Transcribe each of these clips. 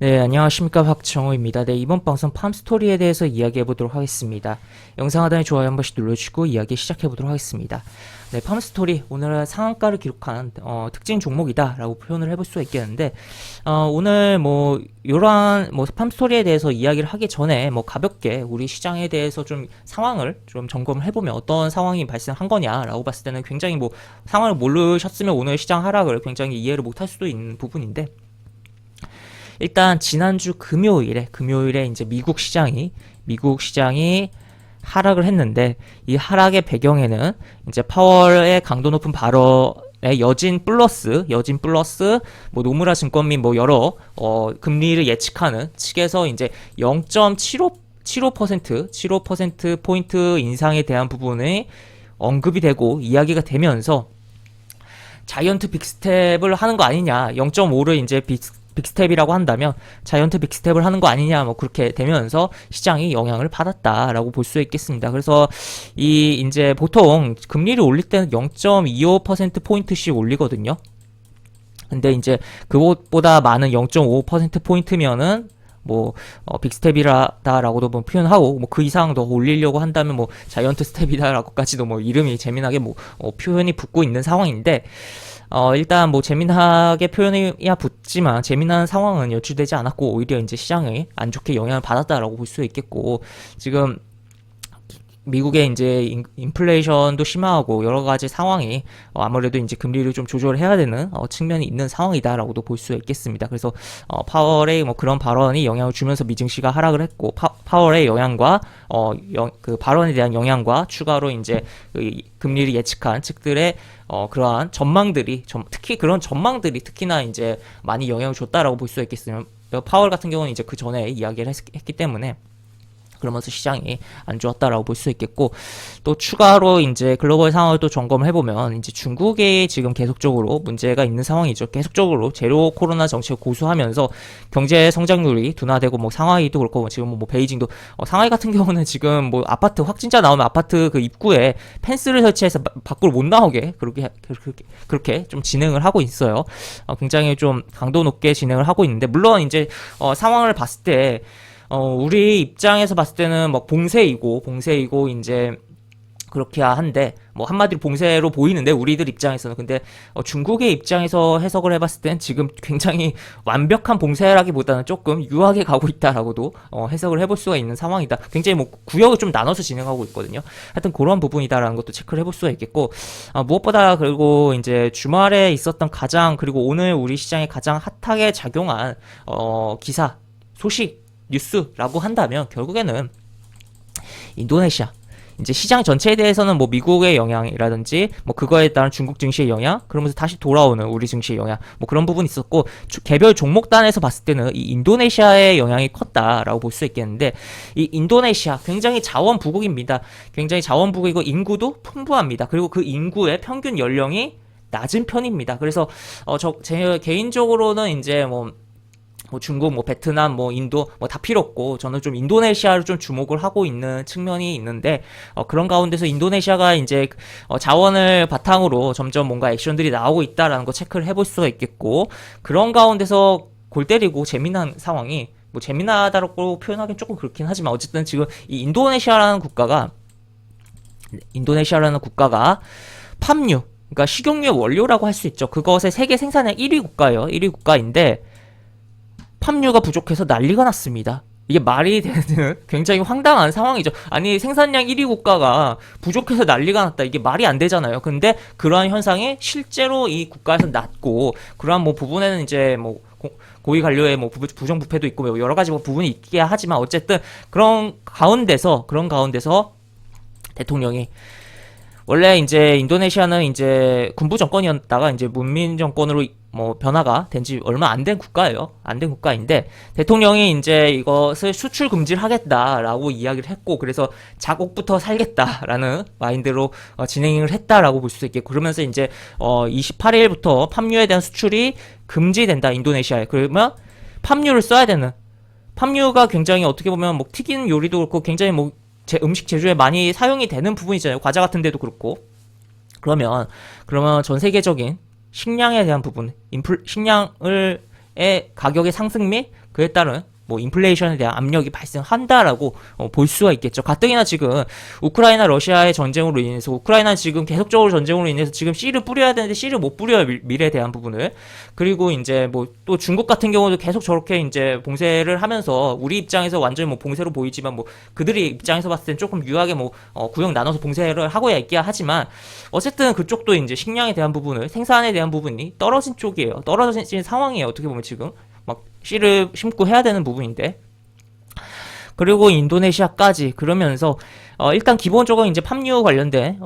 네, 안녕하십니까. 박정호입니다. 네, 이번 방송 팜스토리에 대해서 이야기해 보도록 하겠습니다. 영상 하단에 좋아요 한 번씩 눌러주시고 이야기 시작해 보도록 하겠습니다. 네, 팜스토리 오늘은 상한가를 기록한 특징 종목이다 라고 표현을 해볼 수가 있겠는데 오늘 이러한 팜스토리에 대해서 이야기를 하기 전에 가볍게 우리 시장에 대해서 좀 상황을 좀 점검을 해보면 어떤 상황이 발생한 거냐라고 봤을 때는 굉장히 상황을 모르셨으면 오늘 시장 하락을 굉장히 이해를 못할 수도 있는 부분인데, 일단 지난주 금요일에 이제 미국 시장이 하락을 했는데, 이 하락의 배경에는 이제 파월의 강도 높은 발언의 여진 플러스 노무라 증권 및 여러 금리를 예측하는 측에서 이제 0.75% 포인트 인상에 대한 부분이 언급이 되고 이야기가 되면서 자이언트 빅스텝을 하는 거 아니냐, 0.5를 이제 빅스텝이라고 한다면 자이언트 빅스텝을 하는 거 아니냐, 그렇게 되면서 시장이 영향을 받았다라고 볼 수 있겠습니다. 그래서 이제 보통 금리를 올릴 때는 0.25% 포인트씩 올리거든요. 근데 이제 그것보다 많은 0.5% 포인트면은 빅스텝이다라고도 표현하고, 그 이상 더 올리려고 한다면 자이언트 스텝이다라고까지도 이름이 재미나게 표현이 붙고 있는 상황인데, 일단 재미나게 표현이야 붙지만 재미난 상황은 연출되지 않았고, 오히려 이제 시장에 안 좋게 영향을 받았다라고 볼 수 있겠고, 지금 미국의 이제 인플레이션도 심하고 여러 가지 상황이 아무래도 이제 금리를 좀 조절해야 되는 측면이 있는 상황이다라고도 볼 수 있겠습니다. 그래서 파월의 그런 발언이 영향을 주면서 미증시가 하락을 했고, 파월의 영향과 그 발언에 대한 영향과 추가로 이제 그 금리를 예측한 측들의 그러한 전망들이 특히 그런 전망들이 특히나 이제 많이 영향을 줬다라고 볼 수 있겠습니다. 파월 같은 경우는 이제 그 전에 이야기를 했기 때문에, 그러면서 시장이 안 좋았다라고 볼 수 있겠고, 또 추가로 이제 글로벌 상황을 또 점검을 해보면 이제 중국이 지금 계속적으로 문제가 있는 상황이죠. 계속적으로 제로 코로나 정책을 고수하면서 경제 성장률이 둔화되고, 상하이도 그렇고, 지금 베이징도, 상하이 같은 경우는 지금 아파트 확진자 나오면 아파트 그 입구에 펜스를 설치해서 밖으로 못 나오게 그렇게 좀 진행을 하고 있어요. 굉장히 좀 강도 높게 진행을 하고 있는데, 물론 이제 상황을 봤을 때 우리 입장에서 봤을 때는 봉쇄이고 이제 그렇게 한데, 한마디로 봉쇄로 보이는데 우리들 입장에서는, 근데 중국의 입장에서 해석을 해봤을 땐 지금 굉장히 완벽한 봉쇄라기보다는 조금 유하게 가고 있다라고도 해석을 해볼 수가 있는 상황이다. 굉장히 구역을 좀 나눠서 진행하고 있거든요. 하여튼 그런 부분이다라는 것도 체크를 해볼 수가 있겠고, 무엇보다 그리고 이제 주말에 있었던 그리고 오늘 우리 시장에 가장 핫하게 작용한 기사, 소식, 뉴스라고 한다면 결국에는 인도네시아, 이제 시장 전체에 대해서는 미국의 영향이라든지 그거에 따른 중국 증시의 영향, 그러면서 다시 돌아오는 우리 증시의 영향, 그런 부분이 있었고, 개별 종목단에서 봤을 때는 이 인도네시아의 영향이 컸다라고 볼 수 있겠는데, 이 인도네시아 굉장히 자원부국입니다. 굉장히 자원부국이고 인구도 풍부합니다. 그리고 그 인구의 평균 연령이 낮은 편입니다. 그래서 제 개인적으로는 이제 중국, 베트남, 인도, 다 필요 없고, 저는 좀 인도네시아를 좀 주목을 하고 있는 측면이 있는데, 그런 가운데서 인도네시아가 이제, 자원을 바탕으로 점점 뭔가 액션들이 나오고 있다라는 거 체크를 해볼 수가 있겠고, 그런 가운데서 골 때리고 재미난 상황이, 재미나다고 표현하기는 조금 그렇긴 하지만, 어쨌든 지금 이 인도네시아라는 국가가 팜유, 그러니까 식용유의 원료라고 할 수 있죠. 그것의 세계 생산량 1위 국가예요. 1위 국가인데, 팜유가 부족해서 난리가 났습니다. 이게 말이 되는 굉장히 황당한 상황이죠. 아니, 생산량 1위 국가가 부족해서 난리가 났다. 이게 말이 안 되잖아요. 근데 그러한 현상이 실제로 이 국가에서 났고, 그러한 부분에는 이제 고위 관료의 부정부패도 있고 여러 가지 부분이 있긴 하지만, 어쨌든 그런 가운데서 대통령이, 원래 이제 인도네시아는 이제 군부 정권이었다가 이제 문민 정권으로 변화가 된 지 얼마 안 된 국가예요. 안 된 국가인데, 대통령이 이제 이것을 수출 금지를 하겠다라고 이야기를 했고, 그래서 자국부터 살겠다라는 마인드로 진행을 했다라고 볼 수 있겠고, 그러면서 이제 28일부터 팜유에 대한 수출이 금지된다, 인도네시아에. 그러면 팜유를 써야 되는, 팜유가 굉장히 어떻게 보면 튀긴 요리도 그렇고 굉장히 음식 제조에 많이 사용이 되는 부분이잖아요. 과자 같은 데도 그렇고. 그러면 전 세계적인 식량에 대한 부분, 식량을 가격의 상승 및 그에 따른 뭐 인플레이션에 대한 압력이 발생한다라고 볼 수가 있겠죠. 가뜩이나 지금 우크라이나 러시아의 전쟁으로 인해서 우크라이나 지금 계속적으로 전쟁으로 인해서 지금 씨를 뿌려야 되는데 씨를 못 뿌려요. 미래에 대한 부분을. 그리고 이제 뭐 또 중국 같은 경우도 계속 저렇게 이제 봉쇄를 하면서 우리 입장에서 완전히 뭐 봉쇄로 보이지만 뭐 그들이 입장에서 봤을 땐 조금 유하게 뭐 구역 나눠서 봉쇄를 하고 있기야 하지만 어쨌든 그쪽도 이제 식량에 대한 부분을 생산에 대한 부분이 떨어진 쪽이에요. 떨어진 상황이에요. 어떻게 보면 지금 막 씨를 심고 해야 되는 부분인데 그리고 인도네시아까지 그러면서 일단 기본적으로 이제 팜유 관련된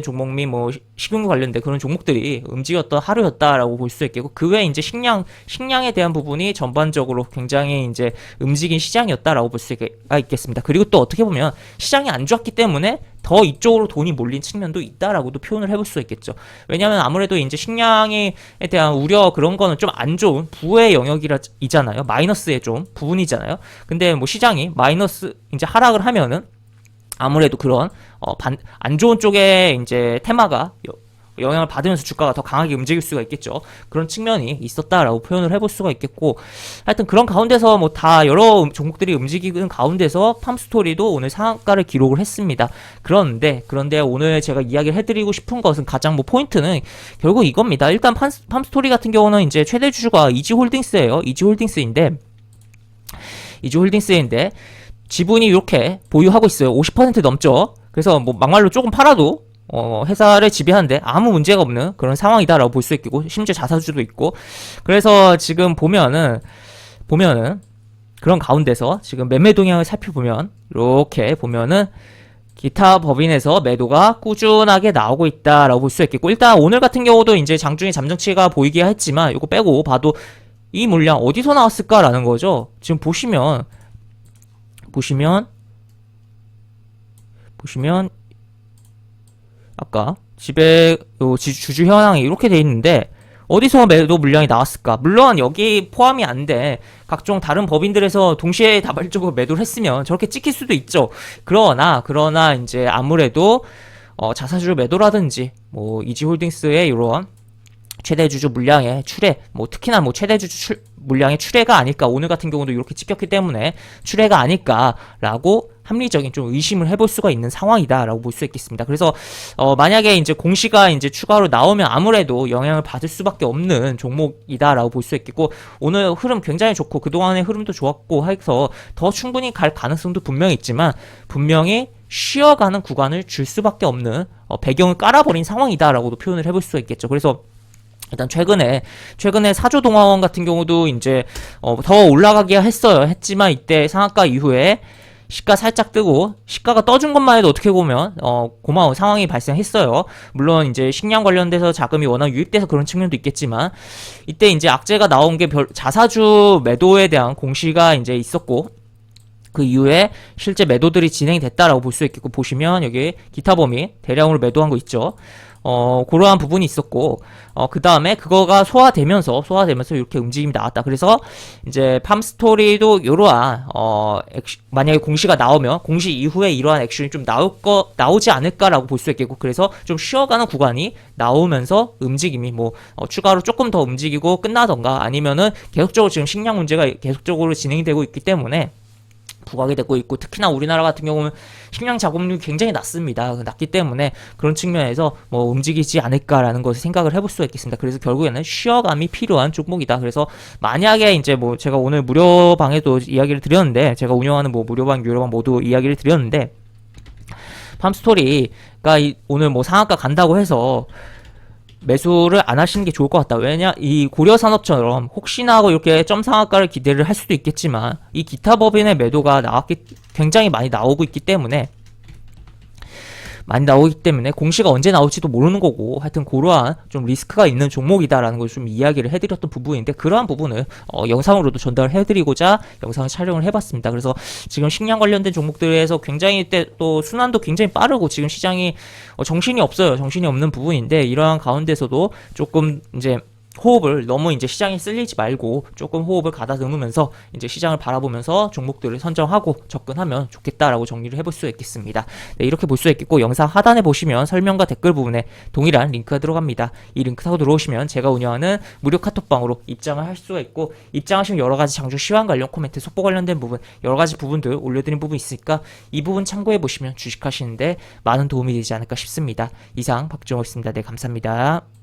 종목 및 뭐 식용유 관련된 그런 종목들이 움직였던 하루였다라고 볼 수 있겠고 그 외에 이제 식량에 대한 부분이 전반적으로 굉장히 이제 움직인 시장이었다라고 볼 수가 있겠습니다. 그리고 또 어떻게 보면 시장이 안 좋았기 때문에 더 이쪽으로 돈이 몰린 측면도 있다라고도 표현을 해볼 수 있겠죠. 왜냐하면 아무래도 이제 식량에 대한 우려 그런 거는 좀 안 좋은 부의 영역이잖아요. 마이너스의 좀 부분이잖아요. 근데 뭐 시장이 마이너스 이제 하락을 하면은 아무래도 그런 안 좋은 쪽에 이제 테마가 영향을 받으면서 주가가 더 강하게 움직일 수가 있겠죠. 그런 측면이 있었다라고 표현을 해볼 수가 있겠고 하여튼 그런 가운데서 뭐 다 여러 종목들이 움직이는 가운데서 팜스토리도 오늘 상한가를 기록을 했습니다. 그런데 오늘 제가 이야기를 해드리고 싶은 것은 가장 뭐 포인트는 결국 이겁니다. 일단 팜스토리 같은 경우는 이제 최대 주주가 이지홀딩스예요. 이지홀딩스인데 지분이 이렇게 보유하고 있어요. 50% 넘죠. 그래서 뭐 막말로 조금 팔아도 회사를 지배하는데 아무 문제가 없는 그런 상황이다라고 볼 수 있고 심지어 자사주도 있고 그래서 지금 보면은 그런 가운데서 지금 매매 동향을 살펴보면 이렇게 보면은 기타 법인에서 매도가 꾸준하게 나오고 있다라고 볼 수 있겠고 일단 오늘 같은 경우도 이제 장중에 잠정치가 보이긴 했지만 이거 빼고 봐도 이 물량 어디서 나왔을까라는 거죠. 지금 보시면 아까 주주 현황이 이렇게 돼 있는데 어디서 매도 물량이 나왔을까? 물론 여기 포함이 안 돼. 각종 다른 법인들에서 동시에 다발적으로 매도를 했으면 저렇게 찍힐 수도 있죠. 그러나 이제 아무래도 자사주 매도라든지 뭐 이지홀딩스의 이런 최대 주주 물량의 출회, 뭐 특히나 뭐 최대 주주 물량의 출회가 아닐까. 오늘 같은 경우도 이렇게 찍혔기 때문에 출회가 아닐까라고 합리적인 좀 의심을 해볼 수가 있는 상황이다라고 볼 수 있겠습니다. 그래서 만약에 이제 공시가 이제 추가로 나오면 아무래도 영향을 받을 수밖에 없는 종목이다라고 볼 수 있겠고 오늘 흐름 굉장히 좋고 그동안의 흐름도 좋았고 해서 더 충분히 갈 가능성도 분명히 있지만 분명히 쉬어가는 구간을 줄 수밖에 없는 배경을 깔아버린 상황이다라고도 표현을 해볼 수가 있겠죠. 그래서 일단 최근에 사조동화원 같은 경우도 이제 더 올라가기야 했지만 이때 상한가 이후에 시가 살짝 뜨고 시가가 떠준 것만 해도 어떻게 보면 고마운 상황이 발생했어요. 물론 이제 식량 관련돼서 자금이 워낙 유입돼서 그런 측면도 있겠지만 이때 이제 악재가 나온 게 자사주 매도에 대한 공시가 이제 있었고 그 이후에 실제 매도들이 진행이 됐다라고 볼 수 있겠고 보시면 여기 기타 범위 대량으로 매도한 거 있죠. 그러한 부분이 있었고, 그 다음에 그거가 소화되면서 이렇게 움직임이 나왔다. 그래서 이제 팜스토리도 이러한, 만약에 공시가 나오면, 공시 이후에 이러한 액션이 좀 나오지 않을까라고 볼 수 있겠고, 그래서 좀 쉬어가는 구간이 나오면서 움직임이 추가로 조금 더 움직이고 끝나던가 아니면은 계속적으로 지금 식량 문제가 계속적으로 진행이 되고 있기 때문에 부각이 되고 있고 특히나 우리나라 같은 경우는 식량 작업률이 굉장히 낮기 때문에 그런 측면에서 움직이지 않을까라는 것을 생각을 해볼 수가 있겠습니다. 그래서 결국에는 쉬어감이 필요한 종목이다. 그래서 만약에 이제 제가 오늘 무료방에도 이야기를 드렸는데 제가 운영하는 무료방, 유료방 모두 이야기를 드렸는데 팜스토리가 오늘 상한가 간다고 해서 매수를 안 하시는 게 좋을 것 같다. 왜냐, 이 고려산업처럼 혹시나 하고 이렇게 점상한가를 기대를 할 수도 있겠지만 이 기타 법인의 매도가 굉장히 많이 나오고 있기 때문에 공시가 언제 나올지도 모르는 거고 하여튼 그러한 좀 리스크가 있는 종목이다라는 걸 좀 이야기를 해드렸던 부분인데 그러한 부분을 영상으로도 전달을 해드리고자 영상을 촬영을 해봤습니다. 그래서 지금 식량 관련된 종목들에서 굉장히 또 순환도 굉장히 빠르고 지금 시장이 정신이 없는 부분인데 이러한 가운데서도 조금 이제 호흡을 너무 이제 시장에 쓸리지 말고 조금 호흡을 가다듬으면서 이제 시장을 바라보면서 종목들을 선정하고 접근하면 좋겠다라고 정리를 해볼 수 있겠습니다. 네, 이렇게 볼 수 있겠고 영상 하단에 보시면 설명과 댓글 부분에 동일한 링크가 들어갑니다. 이 링크 타고 들어오시면 제가 운영하는 무료 카톡방으로 입장을 할 수가 있고 입장하시면 여러 가지 장중 시황 관련 코멘트, 속보 관련된 부분 여러 가지 부분들 올려드린 부분 있으니까 이 부분 참고해 보시면 주식하시는데 많은 도움이 되지 않을까 싶습니다. 이상 박종호였습니다. 네, 감사합니다.